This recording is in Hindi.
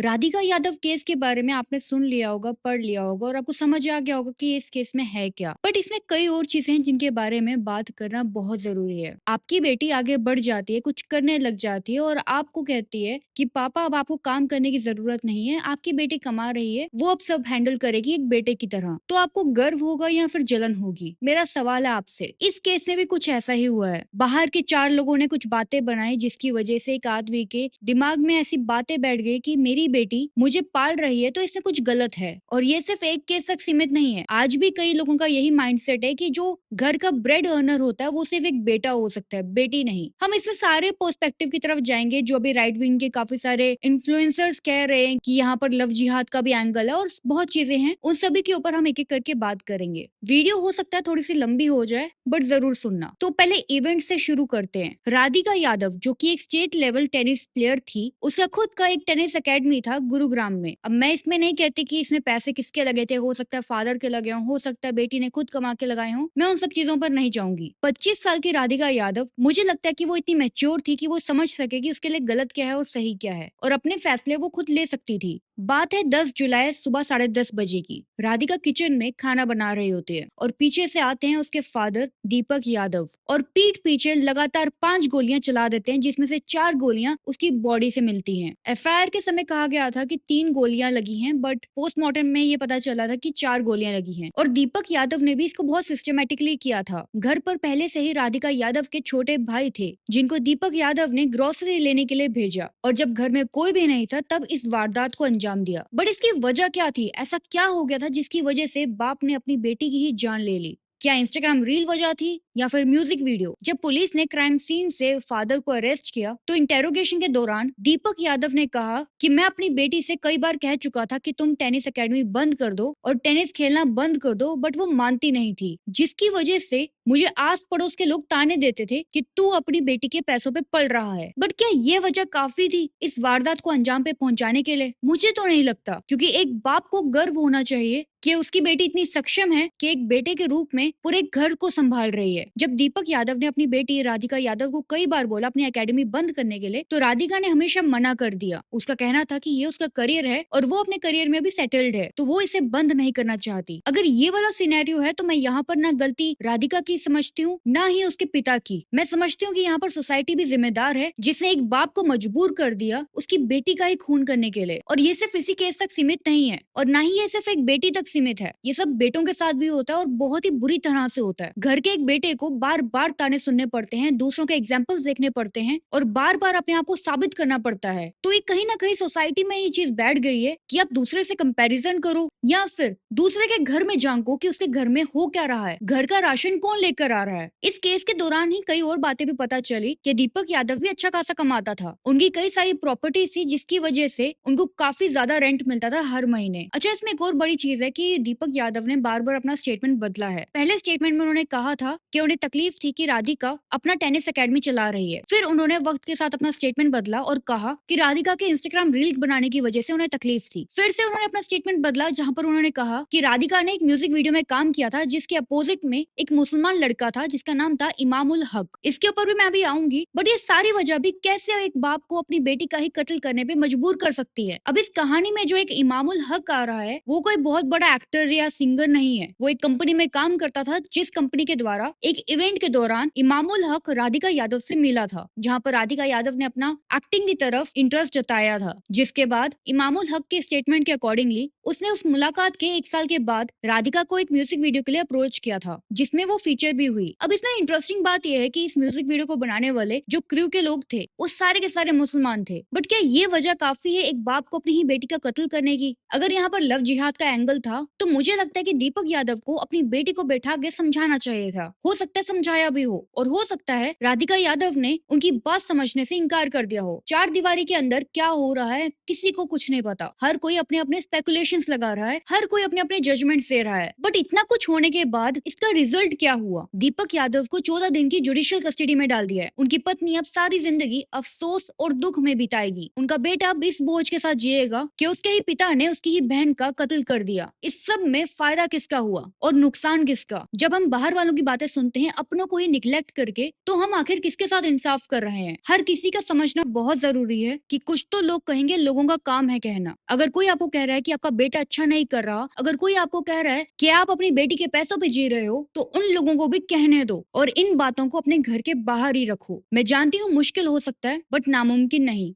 राधिका यादव केस के बारे में आपने सुन लिया होगा, पढ़ लिया होगा और आपको समझ आ गया होगा कि इस केस में है क्या। बट इसमें कई और चीजें हैं जिनके बारे में बात करना बहुत जरूरी है। आपकी बेटी आगे बढ़ जाती है, कुछ करने लग जाती है और आपको कहती है कि पापा अब आपको काम करने की जरूरत नहीं है, आपकी बेटी कमा रही है, वो अब सब हैंडल करेगी एक बेटे की तरह। तो आपको गर्व होगा या फिर जलन होगी? मेरा सवाल है आपसे। इस केस में भी कुछ ऐसा ही हुआ है। बाहर के चार लोगों ने कुछ बातें बनाई जिसकी वजह से एक आदमी के दिमाग में ऐसी बातें बैठ गई कि मेरी बेटी मुझे पाल रही है तो इसमें कुछ गलत है। और ये सिर्फ एक केस तक सीमित नहीं है, आज भी कई लोगों का यही माइंडसेट है कि जो घर का ब्रेड अर्नर होता है वो सिर्फ एक बेटा हो सकता है, बेटी नहीं। हम इसमें सारे पर्सपेक्टिव की तरफ जाएंगे जो अभी राइट विंग के काफी सारे इन्फ्लुएंसर्स कह रहे हैं कि यहाँ पर लव जिहाद का भी एंगल है और बहुत चीजें हैं, उन सभी के ऊपर हम एक एक करके बात करेंगे। वीडियो हो सकता है थोड़ी सी लंबी हो जाए बट जरूर सुनना। तो पहले इवेंट से शुरू करते हैं। राधिका यादव जो कि एक स्टेट लेवल टेनिस प्लेयर थी, उसका खुद का एक टेनिस एकेडमी था गुरुग्राम में। अब मैं इसमें नहीं कहती कि इसमें पैसे किसके लगे थे, हो सकता है फादर के लगे हों, हो सकता है बेटी ने खुद कमा के लगाए हों, मैं उन सब चीजों पर नहीं जाऊंगी। 25 साल की राधिका यादव, मुझे लगता है कि वो इतनी मैच्योर थी कि वो समझ सके कि उसके लिए गलत क्या है और सही क्या है और अपने फैसले वो खुद ले सकती थी। बात है 10 जुलाई सुबह 10:30 बजे की। राधिका किचन में खाना बना रही होती है और पीछे से आते हैं उसके फादर दीपक यादव और पीठ पीछे लगातार 5 गोलियां चला देते हैं, जिसमें से 4 गोलियां उसकी बॉडी से मिलती हैं। एफआईआर के समय कहा गया था कि 3 गोलियां लगी हैं, बट पोस्टमार्टम में ये पता चला था कि 4 गोलियां लगी हैं। और दीपक यादव ने भी इसको बहुत सिस्टमेटिकली किया था। घर पर पहले से ही राधिका यादव के छोटे भाई थे जिनको दीपक यादव ने ग्रोसरी लेने के लिए भेजा, और जब घर में कोई भी नहीं था तब इस वारदात को अंजाम दिया। बट इसकी वजह क्या थी? ऐसा क्या हो गया था जिसकी वजह से बाप ने अपनी बेटी की ही जान ले ली? क्या इंस्टाग्राम रील वजह थी या फिर म्यूजिक वीडियो? जब पुलिस ने क्राइम सीन से फादर को अरेस्ट किया तो इंटेरोगेशन के दौरान दीपक यादव ने कहा कि मैं अपनी बेटी से कई बार कह चुका था कि तुम टेनिस एकेडमी बंद कर दो और टेनिस खेलना बंद कर दो, बट वो मानती नहीं थी, जिसकी वजह से मुझे आस पड़ोस के लोग ताने देते थे कि तू अपनी बेटी के पैसों पे पल रहा है। बट क्या ये वजह काफी थी इस वारदात को अंजाम पे पहुंचाने के लिए? मुझे तो नहीं लगता, क्योंकि एक बाप को गर्व होना चाहिए कि उसकी बेटी इतनी सक्षम है कि एक बेटे के रूप में पूरे घर को संभाल रही है। जब दीपक यादव ने अपनी बेटी राधिका यादव को कई बार बोला अपनी एकेडमी बंद करने के लिए, तो राधिका ने हमेशा मना कर दिया। उसका कहना था कि ये उसका करियर है और वो अपने करियर में भी सेटल्ड है, तो वो इसे बंद नहीं करना चाहती। अगर ये वाला सिनेरियो है तो मैं यहाँ पर ना गलती राधिका की समझती हूँ, ना ही उसके पिता की। मैं समझती हूँ कि यहाँ पर सोसाइटी भी जिम्मेदार है जिसने एक बाप को मजबूर कर दिया उसकी बेटी का ही खून करने के लिए। और ये सिर्फ इसी केस तक सीमित नहीं है और ना ही ये सिर्फ एक बेटी तक सीमित है, ये सब बेटों के साथ भी होता है और बहुत ही बुरी तरह से होता है। घर के एक बेटे को बार बार ताने सुनने पड़ते हैं, दूसरों के एग्जाम्पल्स देखने पड़ते हैं और बार बार अपने आप को साबित करना पड़ता है। तो ये कहीं ना कहीं सोसाइटी में ये चीज बैठ गई है कि आप दूसरे से कंपैरिजन करो या फिर दूसरे के घर में झांको कि उसके घर में हो क्या रहा है, घर का राशन कौन लेकर आ रहा है। इस केस के दौरान ही कई और बातें भी पता चली कि दीपक यादव भी अच्छा खासा कमाता था, उनकी कई सारी प्रॉपर्टी थी जिसकी वजह से उनको काफी ज्यादा रेंट मिलता था हर महीने। अच्छा, इसमें एक और बड़ी चीज है कि दीपक यादव ने बार बार अपना स्टेटमेंट बदला है। पहले स्टेटमेंट में उन्होंने कहा था कि उन्हें तकलीफ थी कि राधिका अपना टेनिस एकेडमी चला रही है। फिर उन्होंने वक्त के साथ अपना स्टेटमेंट बदला और कहा कि राधिका के इंस्टाग्राम रील बनाने की वजह से उन्हें तकलीफ थी। फिर से उन्होंने अपना स्टेटमेंट बदला जहाँ पर उन्होंने कहा कि राधिका ने एक म्यूजिक वीडियो में काम किया था जिसके अपोजिट में एक मुसलमान लड़का था जिसका नाम था इमामुल हक। इसके ऊपर भी मैं अभी आऊंगी, बट ये सारी वजह भी कैसे एक बाप को अपनी बेटी का ही कत्ल करने पे मजबूर कर सकती है। अब इस कहानी में जो एक इमामुल हक आ रहा है वो कोई बहुत बड़ा एक्टर या सिंगर नहीं है, वो एक कंपनी में काम करता था जिस कंपनी के द्वारा एक इवेंट के दौरान इमामुल हक राधिका यादव से मिला था, जहाँ पर राधिका यादव ने अपना एक्टिंग की तरफ इंटरेस्ट जताया था। जिसके बाद इमामुल हक के स्टेटमेंट के अकॉर्डिंगली उसने उस मुलाकात के 1 साल के बाद राधिका को एक म्यूजिक वीडियो के लिए अप्रोच किया था जिसमें वो फीचर भी हुई। अब इसमें इंटरेस्टिंग बात यह है कि इस म्यूजिक वीडियो को बनाने वाले जो क्रू के लोग थे वो सारे के सारे मुसलमान थे। बट क्या ये वजह काफी है एक बाप को अपनी ही बेटी का कत्ल करने की? अगर यहाँ पर लव जिहाद का एंगल था तो मुझे लगता है कि दीपक यादव को अपनी बेटी को बैठा के समझाना चाहिए था। हो सकता है समझाया भी हो और हो सकता है राधिका यादव ने उनकी बात समझने से इनकार कर दिया हो। चार दीवारी के अंदर क्या हो रहा है किसी को कुछ नहीं पता, हर कोई अपने अपने स्पेकुलेशन एलिगेशंस लगा रहा है, हर कोई अपने अपने जजमेंट दे रहा है, बट इतना कुछ होने के बाद इसका रिजल्ट क्या हुआ? दीपक यादव को 14 दिन की जुडिशियल कस्टडी में डाल दिया है। उनकी पत्नी अब सारी जिंदगी अफसोस और दुख में बिताएगी। उनका बेटा अब इस बोझ के साथ जिएगा कि उसके ही पिता ने उसकी ही बहन का कत्ल कर दिया। इस सब में फायदा किसका हुआ और नुकसान किसका? जब हम बाहर वालों की बातें सुनते हैं अपनों को ही निग्लेक्ट करके, तो हम आखिर किसके साथ इंसाफ कर रहे हैं? हर किसी का समझना बहुत जरूरी है कि कुछ तो लोग कहेंगे, लोगों का काम है कहना। अगर कोई आपको कह रहा है कि आपका बेटा अच्छा नहीं कर रहा, अगर कोई आपको कह रहा है कि आप अपनी बेटी के पैसों पे जी रहे हो, तो उन लोगों को भी कहने दो और इन बातों को अपने घर के बाहर ही रखो। मैं जानती हूँ मुश्किल हो सकता है, बट नामुमकिन नहीं।